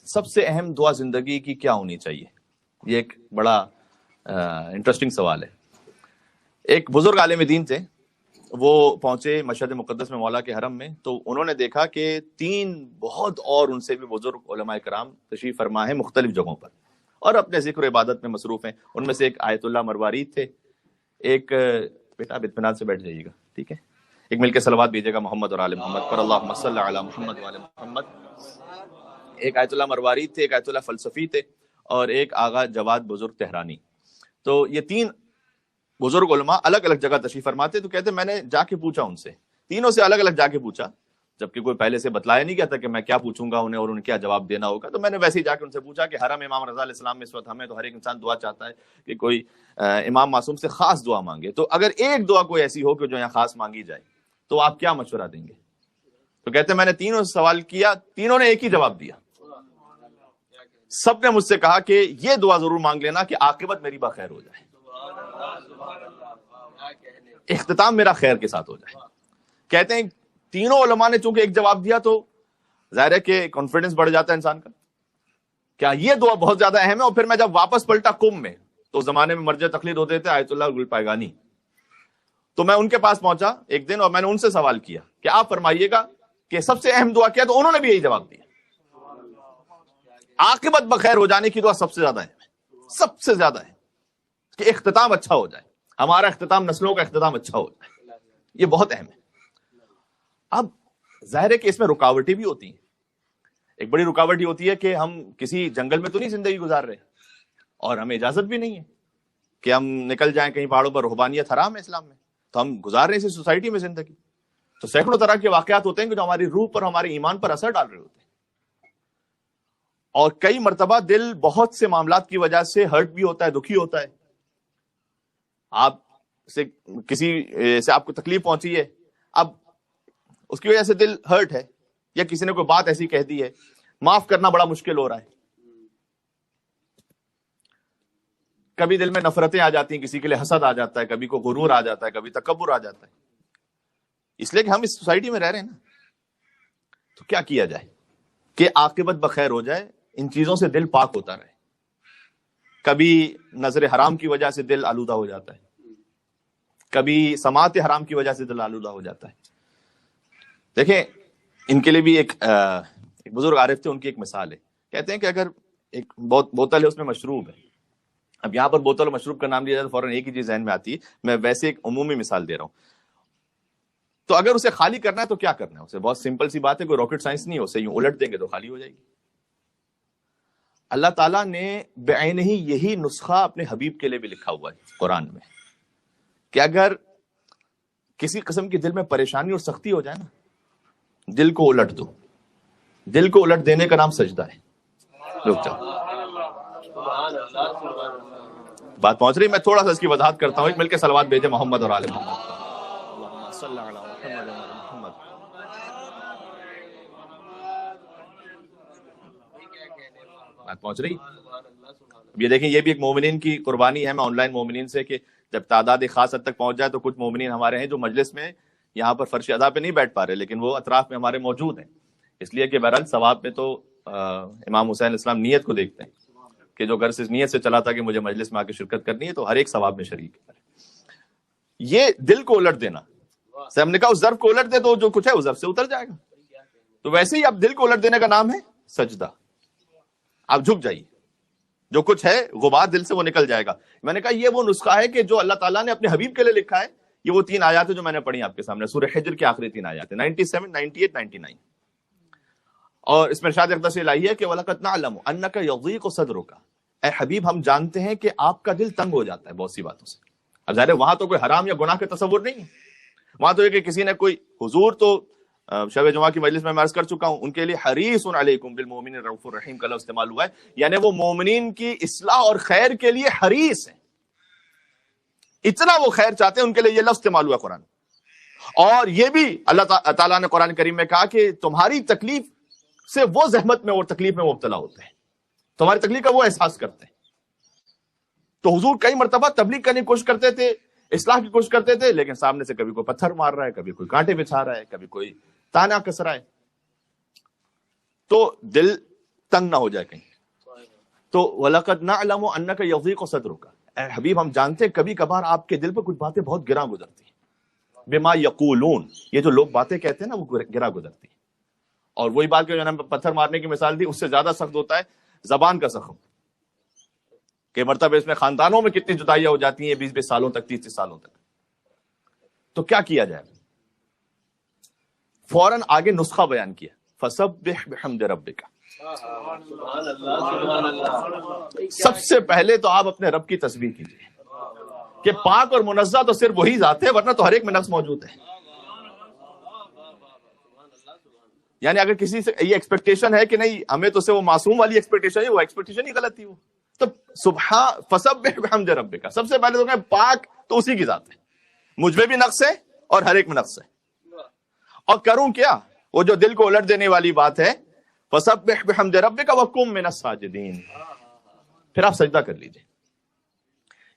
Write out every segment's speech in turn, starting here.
سب سے اہم دعا زندگی کی کیا ہونی چاہیے؟ یہ ایک بڑا انٹرسٹنگ سوال ہے. ایک بزرگ عالم دین تھے، وہ پہنچے مشہد مقدس میں مولا کے حرم میں، تو انہوں نے دیکھا کہ 3 بہت اور ان سے بھی بزرگ علماء کرام تشریف فرما ہیں مختلف جگہوں پر اور اپنے ذکر و عبادت میں مصروف ہیں. ان میں سے ایک آیت اللہ مروارید تھے. ایک بیٹا اطمینان سے بیٹھ جائیے گا، ٹھیک ہے؟ ایک مل کے صلوات بھیجیے گا محمد اور آل محمد پر، اللہم صلی علی محمد وآل محمد. ایک آیت اللہ مروارید تھے، ایک آیت اللہ فلسفی تھے، اور ایک آغا جواد بزرگ تہرانی. تو یہ 3 بزرگ علماء الگ الگ جگہ تشریف فرماتے. تو کہتے میں نے جا کے پوچھا ان سے، تینوں سے الگ الگ جا کے پوچھا، جبکہ کوئی پہلے سے بتلایا نہیں گیا تھا کہ میں کیا پوچھوں گا انہیں اور انہیں کیا جواب دینا ہوگا. تو میں نے ویسے ہی جا کے ان سے پوچھا کہ حرم امام رضا علیہ السلام میں اس وقت ہمیں تو ہر ایک انسان دعا چاہتا ہے کہ کوئی امام معصوم سے خاص دعا مانگے، تو اگر ایک دعا کوئی ایسی ہو کہ جو یہاں خاص مانگی جائے تو آپ کیا مشورہ دیں گے؟ تو کہتے میں نے تینوں سے سوال کیا، تینوں نے ایک ہی جواب دیا. سب نے مجھ سے کہا کہ یہ دعا ضرور مانگ لینا کہ عاقبت میری بخیر ہو جائے، اختتام میرا خیر کے ساتھ ہو جائے. کہتے ہیں تینوں علماء نے چونکہ ایک جواب دیا تو ظاہر ہے کہ کانفیڈنس بڑھ جاتا ہے انسان کا، کیا یہ دعا بہت زیادہ اہم ہے. اور پھر میں جب واپس پلٹا کم میں، تو زمانے میں مرجع تقلید ہوتے تھے آیت اللہ گل پائگانی، تو میں ان کے پاس پہنچا ایک دن اور میں نے ان سے سوال کیا کہ آپ فرمائیے گا کہ سب سے اہم دعا کیا؟ تو انہوں نے بھی یہی جواب دیا، عاقبت بخیر ہو جانے کی دعا سب سے زیادہ ہے، سب سے زیادہ ہے کہ اختتام اچھا ہو جائے، ہمارا اختتام، نسلوں کا اختتام اچھا ہو جائے. یہ بہت اہم ہے. اب ظاہر ہے کہ اس میں رکاوٹیں بھی ہوتی ہیں. ایک بڑی رکاوٹ یہ ہوتی ہے کہ ہم کسی جنگل میں تو نہیں زندگی گزار رہے، اور ہمیں اجازت بھی نہیں ہے کہ ہم نکل جائیں کہیں پہاڑوں پر. رہبانیت حرام ہے اسلام میں، تو ہم گزار رہے ہیں اسی سوسائٹی میں زندگی. تو سینکڑوں طرح کے واقعات ہوتے ہیں کہ جو ہماری روح پر، ہمارے ایمان پر اثر ڈال رہے ہوتے ہیں. اور کئی مرتبہ دل بہت سے معاملات کی وجہ سے ہرٹ بھی ہوتا ہے، دکھی ہوتا ہے. آپ سے کسی سے آپ کو تکلیف پہنچی ہے، اب اس کی وجہ سے دل ہرٹ ہے، یا کسی نے کوئی بات ایسی کہہ دی ہے، معاف کرنا بڑا مشکل ہو رہا ہے. کبھی دل میں نفرتیں آ جاتی ہیں، کسی کے لیے حسد آ جاتا ہے، کبھی کو غرور آ جاتا ہے، کبھی تکبر آ جاتا ہے، اس لیے کہ ہم اس سوسائٹی میں رہ رہے ہیں نا. تو کیا کیا جائے کہ عاقبت بخیر ہو جائے؟ ان چیزوں سے دل پاک ہوتا رہے. کبھی نظر حرام کی وجہ سے دل آلودہ ہو جاتا ہے، کبھی سماعت حرام کی وجہ سے دل آلودہ ہو جاتا ہے. دیکھیں ان کے لیے بھی ایک بزرگ عارف تھے، ان کی ایک مثال ہے. کہتے ہیں کہ اگر ایک بوتل ہے، اس میں مشروب ہے. اب یہاں پر بوتل اور مشروب کا نام لیا جائے تو فوراً ایک ہی چیز ذہن میں آتی ہے. میں ویسے ایک عمومی مثال دے رہا ہوں. تو اگر اسے خالی کرنا ہے تو کیا کرنا ہے؟ اسے بہت سمپل سی بات ہے، کوئی راکٹ سائنس نہیں ہے. اسے یوں الٹ دیں گے تو خالی ہو جائے گی. اللہ تعالیٰ نے بعین ہی یہی نسخہ اپنے حبیب کے لیے بھی لکھا ہوا ہے قرآن میں، کہ اگر کسی قسم کی دل میں پریشانی اور سختی ہو جائے نا، دل کو الٹ دو. دل کو الٹ دینے کا نام سجدہ ہے. رک جاؤ، بات پہنچ رہی. میں تھوڑا سا اس کی وضاحت کرتا ہوں. ایک مل کے صلوات بھیجے محمد اور آل محمد. اللہم صلی علی محمد وعلی محمد. بات پہنچ رہی. اب یہ دیکھیں، یہ بھی ایک مومنین کی قربانی ہے. میں آن لائن مومنین سے کہ جب تعداد ایک خاص حد تک پہنچ جائے تو کچھ مومنین ہمارے ہیں جو مجلس میں یہاں پر فرش ادا پہ نہیں بیٹھ پا رہے، لیکن وہ اطراف میں ہمارے موجود ہیں. اس لیے کہ بہرحال ثواب میں تو امام حسین علیہ السلام نیت کو دیکھتے ہیں کہ جو گھر سے نیت سے چلا تھا کہ مجھے مجلس میں آ کے شرکت کرنی ہے، تو ہر ایک ثواب میں شریک ہے. یہ دل کو الٹ دینا، سے ہم نے کہا اس ظرف کو الٹ دے تو جو کچھ ہے اس ظرف سے اتر جائے گا. تو ویسے ہی اب دل کو الٹ دینے کا نام ہے سجدہ. آپ جھک جائیے، جو کچھ ہے غبار دل سے وہ نکل جائے گا. میں نے کہا یہ وہ نسخہ ہے کہ جو اللہ تعالیٰ نے اپنے حبیب کے لیے لکھا ہے. یہ وہ 3 آیات ہیں جو میں نے پڑھی آپ کے سامنے، سورہ حجر کی آخری 3 آیات ہیں، 97، 98، 99. اور اس میں ارشاد اقدس الہی ہے کہ وَلَقَدْ نَعْلَمُ أَنَّكَ يَضِيقُ صَدْرُكَ. اے حبیب ہم جانتے ہیں کہ آپ کا دل تنگ ہو جاتا ہے بہت سی باتوں سے. اب ظاہر ہے وہاں تو کوئی حرام یا گناہ کا تصور نہیں ہے. وہاں تو یہ کہ کسی نے کوئی حضور تو شب جمعہ کی مجلس میں عرض کر چکا ہوں، ان کے لیے حریص علیکم بالمؤمنین رؤوف الرحیم کا لفظ استعمال ہوا ہے، یعنی وہ مومنین کی اصلاح اور خیر کے لیے حریص ہیں. اتنا وہ خیر چاہتے ہیں، ان کے لیے یہ لفظ استعمال ہوا قرآن. اور یہ بھی اللہ تعالیٰ نے قرآن کریم میں کہا کہ تمہاری تکلیف سے وہ زحمت میں اور تکلیف میں مبتلا ہوتے ہیں، تمہاری تکلیف کا وہ احساس کرتے ہیں. تو حضور کئی مرتبہ تبلیغ کرنے کی کوشش کرتے تھے، اصلاح کی کوشش کرتے تھے، لیکن سامنے سے کبھی کوئی پتھر مار رہا ہے، کبھی کوئی کانٹے بچھا رہا ہے، کبھی کوئی تانا کس رہا ہے. تو دل تنگ نہ ہو جائے کہیں. تو وَلَقَدْ نَعْلَمُ أَنَّكَ يَضِيقُ صَدْرُكَ, اے حبیب ہم جانتے ہیں کبھی کبھار آپ کے دل پر کچھ باتیں بہت گراں گزرتی ہیں. بما یقولون, یہ جو لوگ باتیں کہتے ہیں نا وہ گراں گزرتی ہے. اور وہی بات کہ جو نے پتھر مارنے کی مثال دی, اس سے زیادہ سخت ہوتا ہے زبان کا زخم, کہ مرتبہ اس میں خاندانوں میں کتنی جدائیاں ہو جاتی ہیں 20 سالوں تک, 30 سالوں تک. تو کیا کیا جائے؟ فوراً آگے نسخہ بیان کیا, فسبح بحمد ربک. سب سے پہلے تو آپ اپنے رب کی تسبیح کیجیے کہ پاک اور منزہ تو صرف وہی ذات ہے, ورنہ تو ہر ایک میں نقص موجود ہے. یعنی اگر کسی سے یہ ایکسپیکٹیشن ہے کہ نہیں ہمیں تو سے وہ معصوم والی ایکسپیکٹیشن ہے, وہ ایکسپیکٹیشن ہی غلط تھی. وہ تو سبحان فسبح بحمد ربک, سب سے پہلے تو کہیں پاک تو اسی کی ذات ہے, مجھ میں بھی نقص ہے اور ہر ایک میں نقص ہے. اور کروں کیا؟ وہ جو دل کو الٹ دینے والی بات ہے, فسبح بحمد ربک وکن من الساجدین. پھر آپ سجدہ کر لیجئے.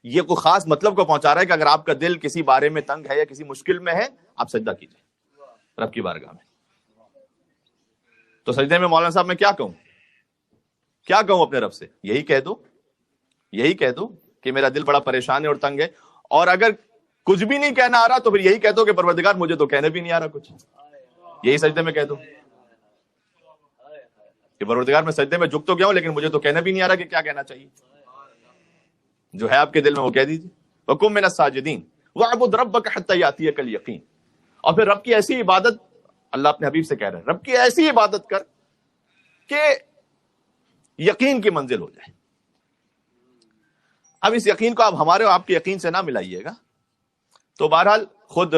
یہ کوئی خاص مطلب کو پہنچا رہا ہے کہ اگر آپ کا دل کسی بارے میں تنگ ہے یا کسی مشکل میں ہے, آپ سجدہ کیجئے رب کی بارگاہ میں. تو سجدے میں مولانا صاحب میں کیا کہوں اپنے رب سے؟ یہی کہہ دو کہ میرا دل بڑا پریشان ہے اور تنگ ہے. اور اگر کچھ بھی نہیں کہنا آ رہا تو پھر یہی کہہ دو کہ پروردگار مجھے تو کہنے بھی نہیں آ رہا کچھ. یہی سجدے میں کہہ دو کہ پروردگار میں سجدے میں جھک تو گیا ہوں لیکن مجھے تو کہنا بھی نہیں آ رہا کہ کیا کہنا چاہیے. جو ہے آپ کے دل میں وہ کہہ دیجیے. وَقُم مِّنَ السَّاجِدِينَ وَاعْبُدْ رَبَّكَ حَتَّى يَأْتِيَكَ الْيَقِينُ. اور پھر رب کی ایسی عبادت, اللہ اپنے حبیب سے کہہ رہے ہیں, رب کی ایسی عبادت کر کہ یقین کی منزل ہو جائے. اب اس یقین کو آپ ہمارے اور آپ کے یقین سے نہ ملائیے گا. تو بہرحال خود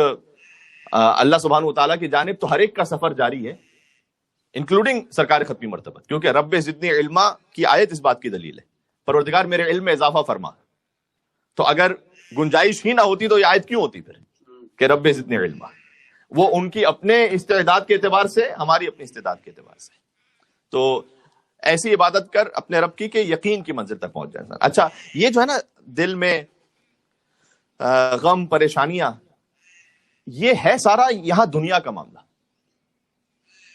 اللہ سبحانہ وتعالیٰ کی جانب تو ہر ایک کا سفر جاری ہے, انکلوڈنگ سرکار ختمی مرتبہ, کیونکہ رب زدنی علما کی آیت اس بات کی دلیل ہے. پروردگار میرے علم میں اضافہ فرما. تو اگر گنجائش ہی نہ ہوتی تو یہ آیت کیوں ہوتی پھر کہ رب زدنی علما؟ وہ ان کی اپنے استعداد کے اعتبار سے, ہماری اپنی استعداد کے اعتبار سے. تو ایسی عبادت کر اپنے رب کی کہ یقین کی منزل تک پہنچ جائے. اچھا, یہ جو ہے نا دل میں غم پریشانیاں, یہ ہے سارا یہاں دنیا کا معاملہ.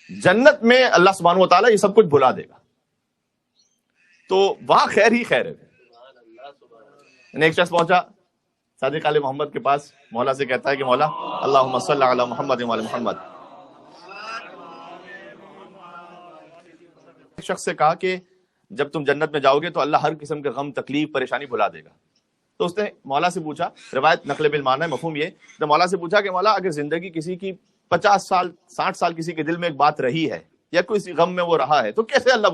جنت میں اللہ سبحانہ و تعالیٰ یہ سب کچھ بھلا دے گا, تو وہاں خیر ہی خیر ہے. ایک شخص پہنچا صادق آل محمد کے پاس, مولا سے کہتا ہے کہ مولا اللہم صل علی محمد و علی محمد. ایک شخص سے کہا کہ جب تم جنت میں جاؤ گے تو اللہ ہر قسم کے غم تکلیف پریشانی بھلا دے گا. تو اس نے مولا سے پوچھا, روایت نقل بالمعنی ہے, مفہوم یہ, تو مولا سے پوچھا کہ مولا اگر زندگی کسی کی 50 سال 60 سال کسی کے دل میں ایک بات رہی ہے یا کوئی غم میں وہ رہا ہے, تو کیسے اللہ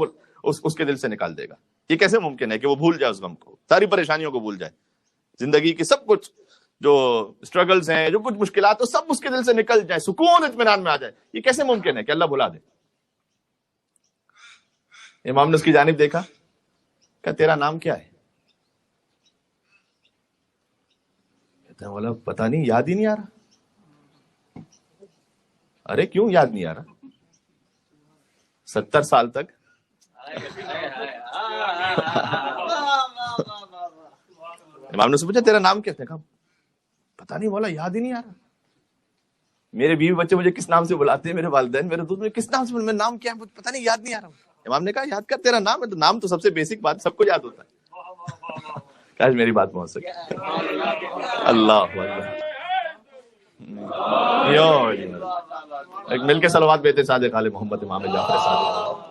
اس کے دل سے نکال دے گا؟ یہ کیسے ممکن ہے کہ وہ بھول جائے اس غم کو, ساری پریشانیوں کو بھول جائے, زندگی کی سب کچھ جو اسٹرگلز ہیں, جو کچھ مشکلات, سب اس کے دل سے نکل جائے, سکون اطمینان میں آ جائے؟ یہ کیسے ممکن ہے کہ اللہ بھلا دے؟ امام نے اس کی جانب دیکھا, کہ تیرا نام کیا ہے؟ کہتا ہے مولا پتہ نہیں, یاد ہی نہیں آ رہا. ارے کیوں یاد نہیں آ رہا؟ 70 سال تک امام نے سے پوچھا تیرا نام کیا ہے؟ کہا پتہ نہیں مولا, یاد ہی نہیں آ رہا. میرے بیوی بچے مجھے کس نام سے بلاتے ہیں, میرے والدین میرے دوست مجھے کس نام سے, میرا نام کیا ہے پتہ نہیں, یاد نہیں آ رہا. امام نے کہا یاد کر, تیرا نام ہے. تو نام تو سب سے بیسک بات, سب کو یاد ہوتا ہے. کاش میری بات پہنچ سکے. اللہ ایک مل کے صلوات بیتے صادق آل محمد امام جعفر صادق.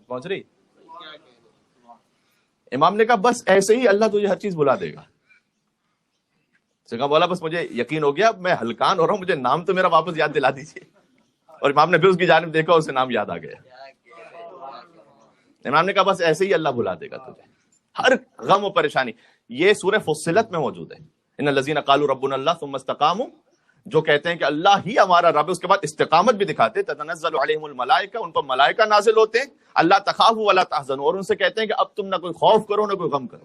پہنچ رہی؟ امام نے کہا بس ایسے ہی اللہ تجھے ہر چیز بلا دے گا. کہا بولا بس مجھے یقین ہو گیا, میں ہلکان ہو رہا ہوں, مجھے نام تو میرا واپس یاد دلا دیجیے. اور امام نے پھر اس کی جانب دیکھا, اسے نام یاد آ گیا. امام نے کہا بس ایسے ہی اللہ بھلا دے گا تجھے ہر غم و پریشانی. یہ سورہ فصلت میں موجود ہے, ان الذین قالوا ربنا اللہ ثم استقاموا, جو کہتے ہیں کہ اللہ ہی ہمارا رب ہے, اس کے بعد استقامت بھی دکھاتے, تتنزل علیہم الملائکہ, ان پر ملائکہ نازل ہوتے ہیں, اللہ تخافوا ولا تحزنوا, اور ان سے کہتے ہیں کہ اب تم نہ کوئی خوف کرو نہ کوئی غم کرو,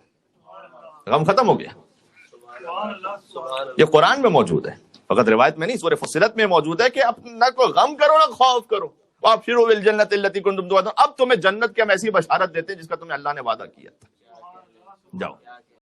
غم ختم ہو گیا. یہ قرآن میں موجود ہے, فقط روایت میں نہیں, سورہ فصلت میں موجود ہے کہ اب نہ کوئی غم کرو نہ خوف کرو. وابشروا بالجنۃ التی کنتم توعدون, اب تمہیں جنت کی ہم ایسی بشارت دیتے ہیں جس کا تمہیں اللہ نے وعدہ کیا تھا. جاؤ.